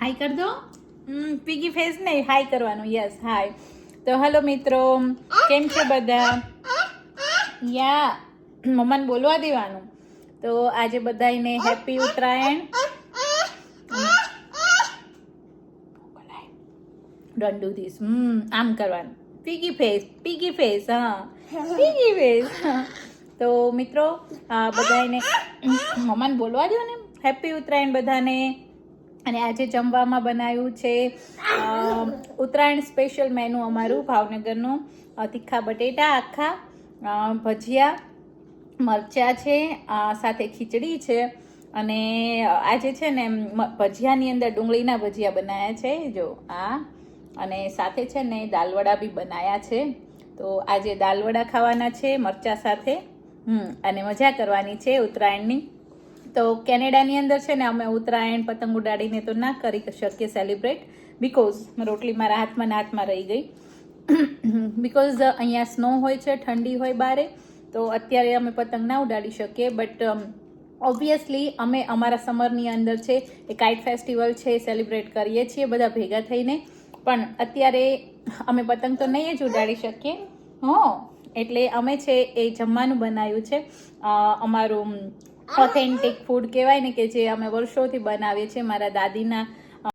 હાય કર દો. Piggy face નહીં, હાય કરવાનું. યસ, હાય. તો હલો મિત્રો, કેમ છે બધા? યા મમ્માને બોલવા દેવાનું. તો આજે બધાને happy Uttarayan. Don't do this. આમ કરવાનું. Piggy face. હા, પીગી ફેસ. તો મિત્રો બધાને મમ્માને બોલવા દો ને, હેપી ઉત્તરાયણ બધાને. અને આજે જમવામાં બનાવ્યું છે ઉત્તરાયણ સ્પેશિયલ મેનુ અમારું ભાવનગરનું. તીખા બટેટા આખા, ભજીયા, મરચાં છે, સાથે ખીચડી છે. અને આજે છે ને ભજીયાની અંદર ડુંગળીના ભજીયા બનાવ્યા છે જો આ. અને સાથે છે ને દાલવડા બી બનાવ્યા છે. તો આજે દાલવડા ખાવાના છે મરચાં સાથે. અને મજા કરવાની છે ઉત્તરાયણની. તો કેનેડાની અંદર છે ને અમે ઉત્તરાયણ પતંગ ઉડાડીને તો ના કરી શકીએ સેલિબ્રેટ, બિકોઝ રોટલી મારા હાથમાં રહી ગઈ. બિકોઝ અહીંયા સ્નો હોય છે, ઠંડી હોય બારે, તો અત્યારે અમે પતંગ ના ઉડાડી શકીએ. બટ ઓબ્વિયસલી અમે અમારા સમરની અંદર છે એ કાઇટ ફેસ્ટિવલ છે સેલિબ્રેટ કરીએ છીએ બધા ભેગા થઈને. પણ અત્યારે અમે પતંગ તો નહીં જ ઉડાડી શકીએ. એટલે અમે છે એ જમવાનું બનાવ્યું છે અમારું ઓથેન્ટિક ફૂડ કહેવાય ને, કે જે અમે વર્ષોથી બનાવીએ છીએ. મારા દાદીના